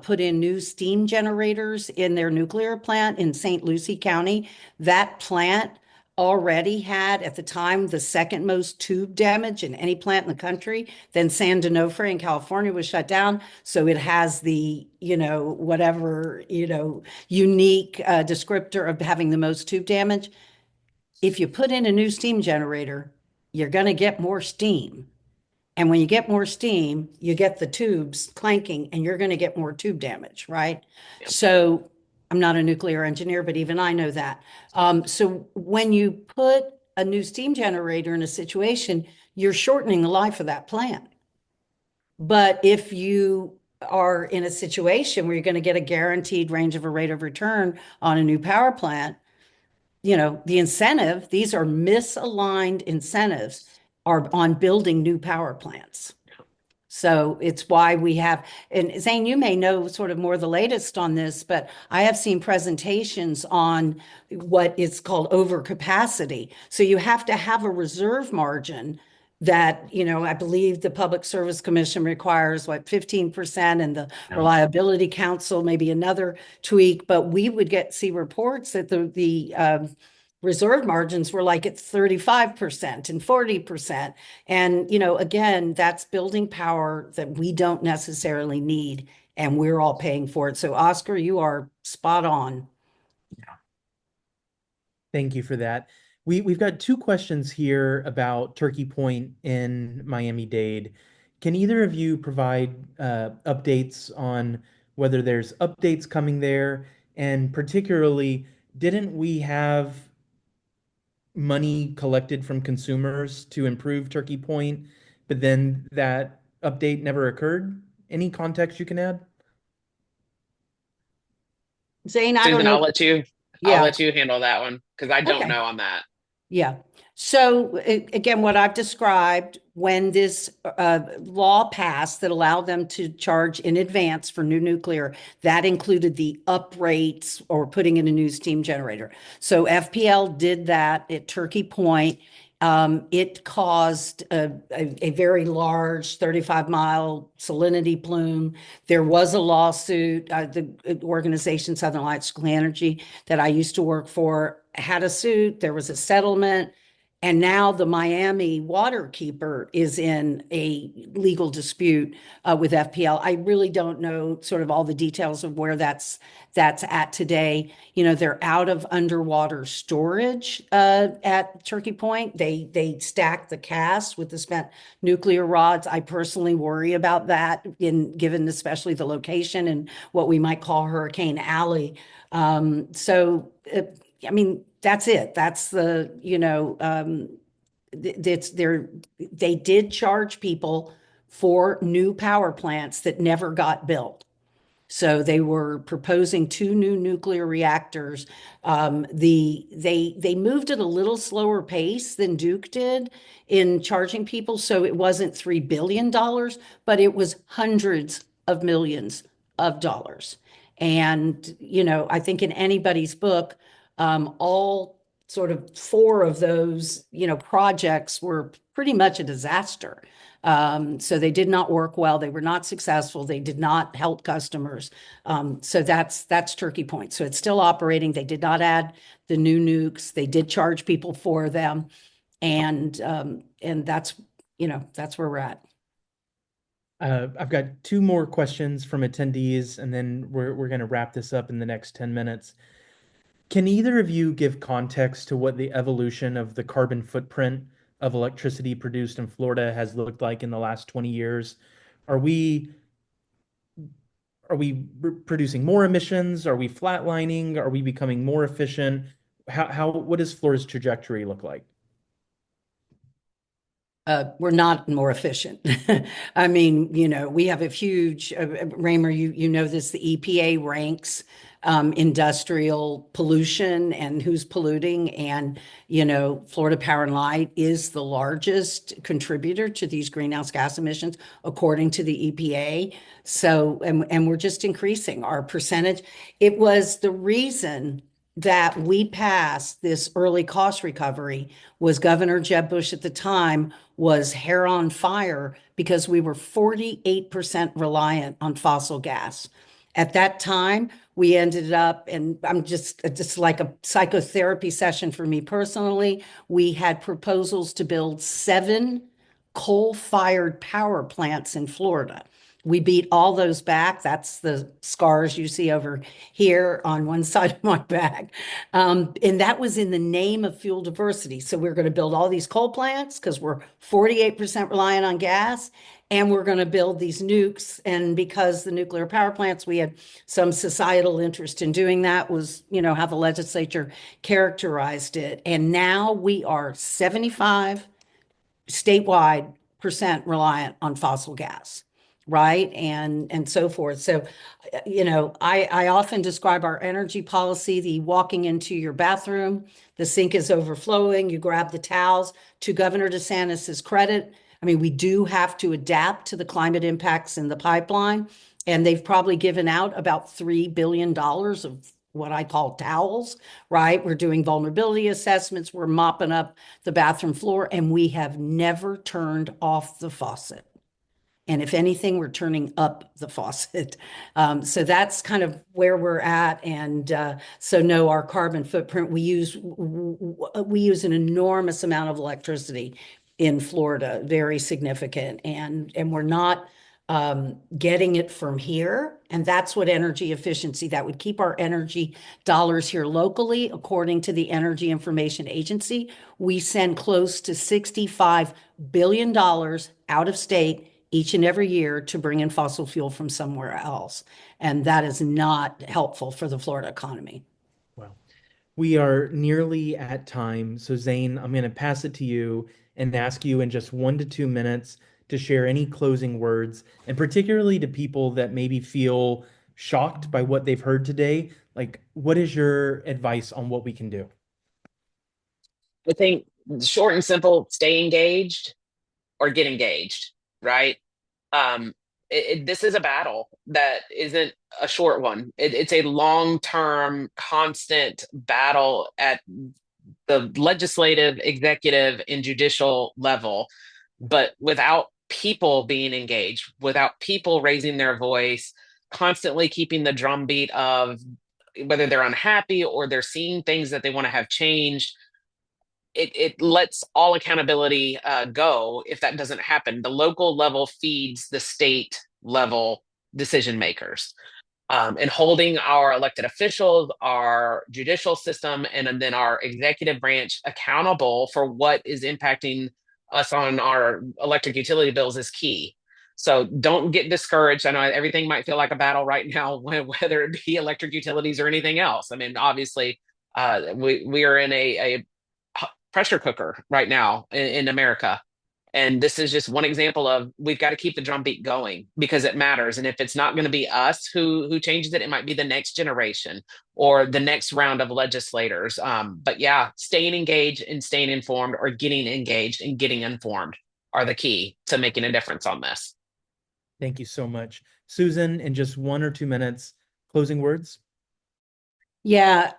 put in new steam generators in their nuclear plant in St. Lucie County. That plant already had, at the time, the second most tube damage in any plant in the country. Then San Donofre in California was shut down. So it has the, whatever, unique descriptor of having the most tube damage. If you put in a new steam generator, you're going to get more steam. And when you get more steam, you get the tubes clanking and you're going to get more tube damage, right? Yep. So I'm not a nuclear engineer, but even I know that. So when you put a new steam generator in a situation, you're shortening the life of that plant. But if you are in a situation where you're going to get a guaranteed range of a rate of return on a new power plant, the incentive, these are misaligned incentives, are on building new power plants. So it's why we have, and Zayne, you may know sort of more the latest on this, but I have seen presentations on what is called overcapacity. So you have to have a reserve margin that, I believe the Public Service Commission requires 15%, and the Reliability Council, maybe another tweak, but we would see reports that the reserve margins were like at 35% and 40%. And, again, that's building power that we don't necessarily need, and we're all paying for it. So Oscar, you are spot on. Thank you for that. We've got two questions here about Turkey Point in Miami-Dade. Can either of you provide updates on whether there's updates coming there? And particularly, didn't we have money collected from consumers to improve Turkey Point, but then that update never occurred? Any context you can add? Zayne, I don't Susan, know. I'll let you handle that one because I don't Okay. know on that. Yeah. So again, what I've described, when this law passed that allowed them to charge in advance for new nuclear, that included the up rates or putting in a new steam generator. So FPL did that at Turkey Point. It caused a very large 35-mile salinity plume. There was a lawsuit. The organization Southern Lights Clean Energy that I used to work for had a suit. There was a settlement. And now the Miami waterkeeper is in a legal dispute with FPL. I really don't know sort of all the details of where that's at today. They're out of underwater storage at Turkey Point. They stack the cast with the spent nuclear rods. I personally worry about that, given especially the location and what we might call Hurricane Alley. That's it. That's they did charge people for new power plants that never got built. So they were proposing 2 new nuclear reactors. They moved at a little slower pace than Duke did in charging people. So it wasn't $3 billion, but it was hundreds of millions of dollars. And, I think in anybody's book, all sort of 4 of those, projects were pretty much a disaster. So they did not work well. They were not successful. They did not help customers. So that's Turkey Point. So it's still operating. They did not add the new nukes. They did charge people for them. And that's where we're at. I've got 2 more questions from attendees, and then we're going to wrap this up in the next 10 minutes. Can either of you give context to what the evolution of the carbon footprint of electricity produced in Florida has looked like in the last 20 years? Are we producing more emissions? Are we flatlining? Are we becoming more efficient? What does Florida's trajectory look like? We're not more efficient. I mean, we have a huge, Raymer, you know this, the EPA ranks industrial pollution and who's polluting. And, Florida Power and Light is the largest contributor to these greenhouse gas emissions, according to the EPA. So, and we're just increasing our percentage. It was the reason that we passed this early cost recovery was Governor Jeb Bush at the time was hair on fire because we were 48% reliant on fossil gas. At that time, we ended up, and I'm just like a psychotherapy session for me personally. We had proposals to build 7 coal-fired power plants in Florida. We beat all those back. That's the scars you see over here on one side of my back. And that was in the name of fuel diversity. So we're going to build all these coal plants because we're 48% reliant on gas, and we're going to build these nukes. And because the nuclear power plants, we had some societal interest in doing that, was, how the legislature characterized it. And now we are 75 statewide percent reliant on fossil gas, right? And so forth. So, I often describe our energy policy, the walking into your bathroom, the sink is overflowing, you grab the towels. To Governor DeSantis's credit, I mean, we do have to adapt to the climate impacts in the pipeline, and they've probably given out about $3 billion of what I call towels, right? We're doing vulnerability assessments, we're mopping up the bathroom floor, and we have never turned off the faucet. And if anything, we're turning up the faucet. So that's kind of where we're at. And so no, our carbon footprint, we use an enormous amount of electricity in Florida, very significant. And we're not getting it from here. And that's what energy efficiency, that would keep our energy dollars here locally. According to the Energy Information Agency, we send close to $65 billion out of state each and every year to bring in fossil fuel from somewhere else. And that is not helpful for the Florida economy. Well, we are nearly at time. So, Zayne, I'm going to pass it to you and ask you in just 1 to 2 minutes to share any closing words, and particularly to people that maybe feel shocked by what they've heard today. Like, what is your advice on what we can do? I think short and simple, stay engaged or get engaged, right? Um, this is a battle that isn't a short one. It's a long-term, constant battle at the legislative, executive, and judicial level. But without people being engaged, without people raising their voice, constantly keeping the drumbeat of whether they're unhappy or they're seeing things that they want to have changed, it lets all accountability go if that doesn't happen. The local level feeds the state level decision makers. And holding our elected officials, our judicial system, and then our executive branch accountable for what is impacting us on our electric utility bills is key. So don't get discouraged. I know everything might feel like a battle right now, whether it be electric utilities or anything else. I mean, obviously, we are in a pressure cooker right now in America. And this is just one example of we've got to keep the drumbeat going because it matters. And if it's not going to be us who changes it, it might be the next generation or the next round of legislators. But yeah, staying engaged and staying informed, or getting engaged and getting informed, are the key to making a difference on this. Thank you so much. Susan, in just 1 or 2 minutes, closing words. Yeah,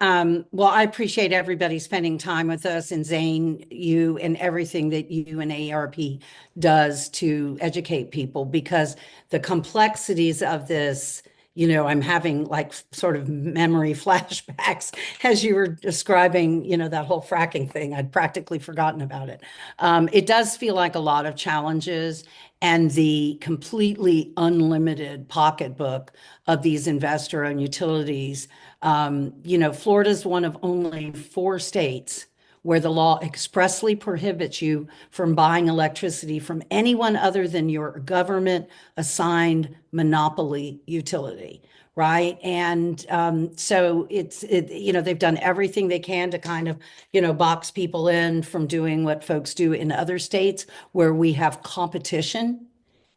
well, I appreciate everybody spending time with us, and Zayne, you and everything that you and AARP does to educate people, because the complexities of this, I'm having like sort of memory flashbacks as you were describing, that whole fracking thing. I'd practically forgotten about it. It does feel like a lot of challenges, and the completely unlimited pocketbook of these investor-owned utilities. Florida's one of only 4 states where the law expressly prohibits you from buying electricity from anyone other than your government assigned monopoly utility, right? And so they've done everything they can to kind of, box people in from doing what folks do in other states where we have competition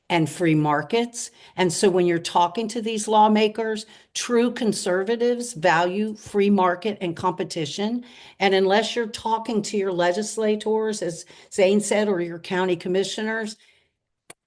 and free markets. And so when you're talking to these lawmakers, true conservatives value free market and competition. And unless you're talking to your legislators, as Zayne said, or your county commissioners,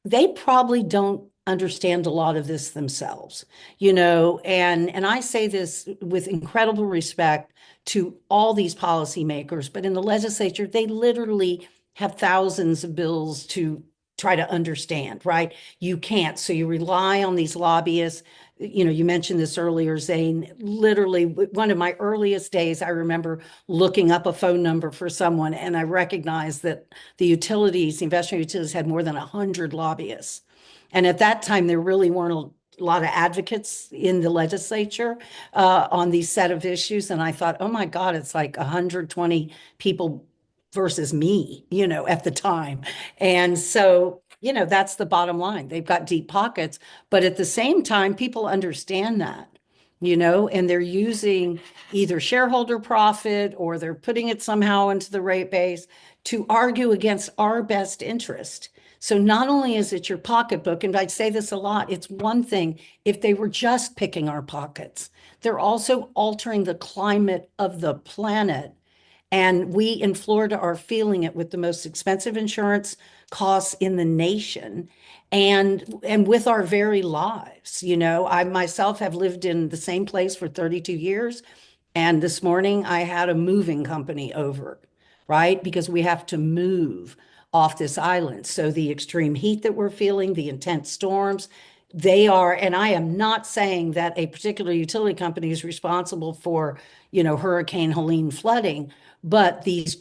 they probably don't understand a lot of this themselves, and I say this with incredible respect to all these policymakers, but in the legislature, they literally have thousands of bills to try to understand, right? You can't. So you rely on these lobbyists. You mentioned this earlier, Zayne. Literally, one of my earliest days, I remember looking up a phone number for someone, and I recognized that the investment utilities had more than 100 lobbyists. And at that time, there really weren't a lot of advocates in the legislature on these set of issues. And I thought, oh my God, it's like 120 people versus me, at the time. And so, that's the bottom line. They've got deep pockets, but at the same time, people understand that, and they're using either shareholder profit or they're putting it somehow into the rate base to argue against our best interest. So not only is it your pocketbook, and I say this a lot, it's one thing if they were just picking our pockets. They're also altering the climate of the planet. And we in Florida are feeling it with the most expensive insurance costs in the nation and with our very lives. I myself have lived in the same place for 32 years. And this morning I had a moving company over, right? Because we have to move off this island. So the extreme heat that we're feeling, the intense storms, and I am not saying that a particular utility company is responsible for, Hurricane Helene flooding, but these,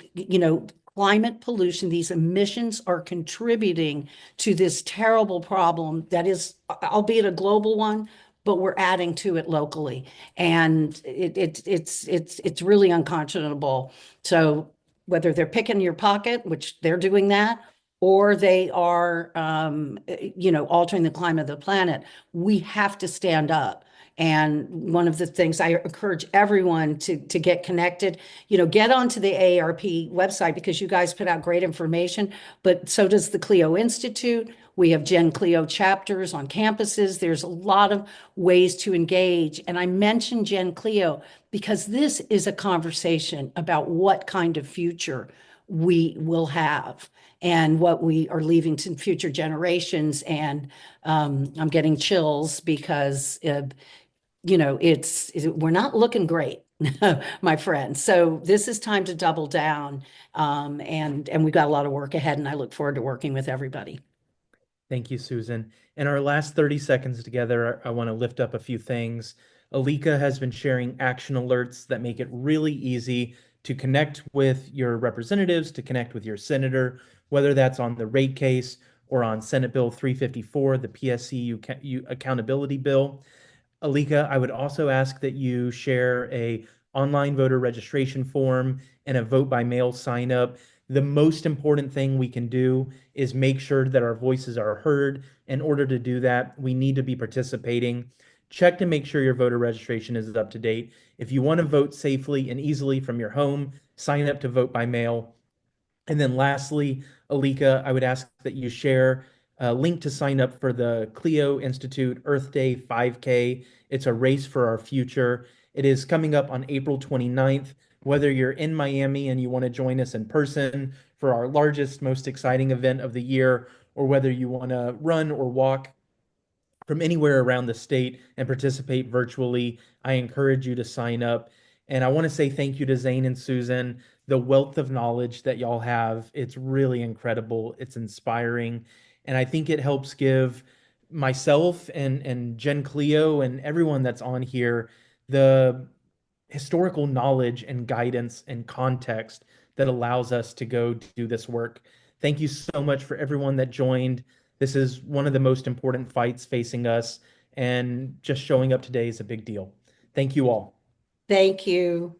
climate pollution, these emissions are contributing to this terrible problem that is, albeit a global one, but we're adding to it locally. And it's really unconscionable. So whether they're picking your pocket, which they're doing that, or they are, altering the climate of the planet, we have to stand up. And one of the things I encourage everyone to get connected, get onto the AARP website because you guys put out great information, but so does the CLEO Institute. We have Gen CLEO chapters on campuses. There's a lot of ways to engage. And I mentioned Gen CLEO because this is a conversation about what kind of future we will have and what we are leaving to future generations. And I'm getting chills because we're not looking great, my friend. So this is time to double down, and we've got a lot of work ahead, and I look forward to working with everybody. Thank you, Susan. In our last 30 seconds together, I want to lift up a few things. Alika has been sharing action alerts that make it really easy to connect with your representatives, to connect with your senator, whether that's on the rate case or on Senate Bill 354, the PSC accountability bill. Alika, I would also ask that you share a online voter registration form and a vote by mail sign up. The most important thing we can do is make sure that our voices are heard. In order to do that, we need to be participating. Check to make sure your voter registration is up to date. If you want to vote safely and easily from your home, sign up to vote by mail. And then lastly, Alika, I would ask that you share a link to sign up for the CLEO Institute Earth Day 5K. It's a race for our future. It is coming up on April 29th. Whether you're in Miami and you want to join us in person for our largest, most exciting event of the year, or whether you want to run or walk from anywhere around the state and participate virtually, I encourage you to sign up. And I want to say thank you to Zayne and Susan. The wealth of knowledge that y'all have, it's really incredible. It's inspiring. And I think it helps give myself and Gen CLEO and everyone that's on here the historical knowledge and guidance and context that allows us to go do this work. Thank you so much for everyone that joined. This is one of the most important fights facing us, and just showing up today is a big deal. Thank you all. Thank you.